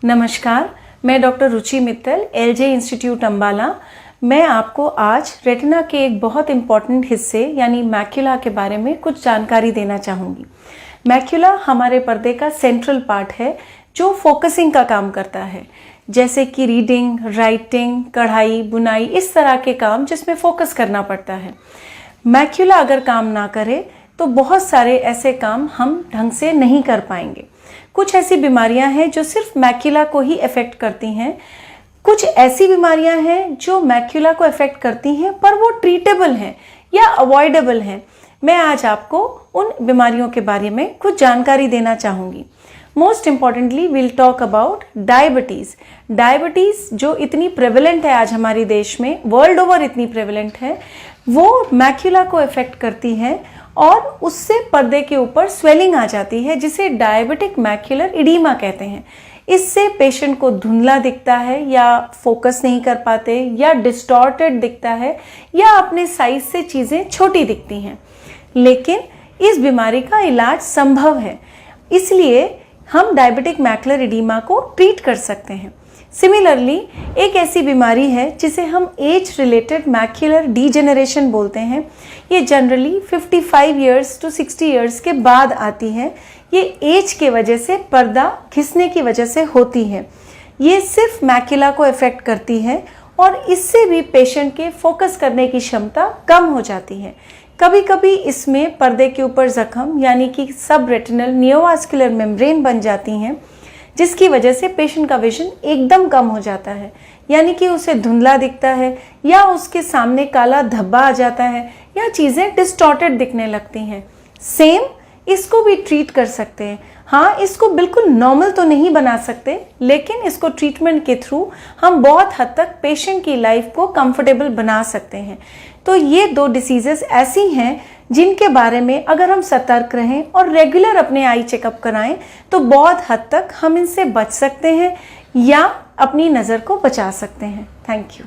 नमस्कार, मैं डॉक्टर रुचि Mittal, LJ institute Ambala. मैं आपको आज रेटिना के एक बहुत इम्पॉर्टेंट हिस्से यानी मैक्यूला के बारे में कुछ जानकारी देना चाहूँगी। मैक्यूला हमारे पर्दे का सेंट्रल पार्ट है जो फोकसिंग का काम करता है, जैसे कि रीडिंग, राइटिंग, कढ़ाई, बुनाई, इस तरह के काम जिसमें फोकस करना पड़ता है। मैक्यूला अगर काम ना करे तो बहुत सारे ऐसे काम हम ढंग से नहीं कर पाएंगे। कुछ ऐसी बीमारियां हैं जो सिर्फ मैक्यूला को ही अफेक्ट करती हैं। कुछ ऐसी बीमारियां हैं जो मैक्यूला को अफेक्ट करती हैं पर वो ट्रीटेबल हैं या अवॉइडेबल हैं। मैं आज आपको उन बीमारियों के बारे में कुछ जानकारी देना चाहूँगी। Most importantly will talk about diabetes. Diabetes जो इतनी प्रेवलेंट है आज हमारे देश में, वर्ल्ड ओवर इतनी प्रेवलेंट है, वो मैक्यूला को अफेक्ट करती है और उससे पर्दे के ऊपर स्वेलिंग आ जाती है जिसे डायबिटिक मैक्यूलर इडीमा कहते हैं। इससे पेशेंट को धुंधला दिखता है या फोकस नहीं कर पाते या डिस्टॉर्टेड दिखता है या अपने साइज से चीज़ें छोटी दिखती हैं। लेकिन इस बीमारी का इलाज संभव है, इसलिए हम डायबिटिक मैक्यूलर इडीमा को ट्रीट कर सकते हैं। सिमिलरली एक ऐसी बीमारी है जिसे हम एज रिलेटेड मैक्यूलर डीजेनरेशन बोलते हैं। ये जनरली 55 ईयर्स टू 60 ईयर्स के बाद आती है। ये एज के वजह से, पर्दा घिसने की वजह से होती है। ये सिर्फ मैक्यूला को अफेक्ट करती है और इससे भी पेशेंट के फोकस करने की क्षमता कम हो जाती है। कभी कभी इसमें पर्दे के ऊपर जख्म यानी कि सब रेटिनल नियोवास्कुलर मेम्ब्रेन बन जाती हैं, जिसकी वजह से पेशेंट का विजन एकदम कम हो जाता है, यानी कि उसे धुंधला दिखता है या उसके सामने काला धब्बा आ जाता है या चीज़ें डिस्टॉर्टेड दिखने लगती हैं। सेम इसको भी ट्रीट कर सकते हैं। हाँ, इसको बिल्कुल नॉर्मल तो नहीं बना सकते, लेकिन इसको ट्रीटमेंट के थ्रू हम बहुत हद तक पेशेंट की लाइफ को कंफर्टेबल बना सकते हैं। तो ये दो डिसीजेस ऐसी हैं जिनके बारे में अगर हम सतर्क रहें और रेगुलर अपने आई चेकअप कराएं तो बहुत हद तक हम इनसे बच सकते हैं या अपनी नज़र को बचा सकते हैं। Thank you.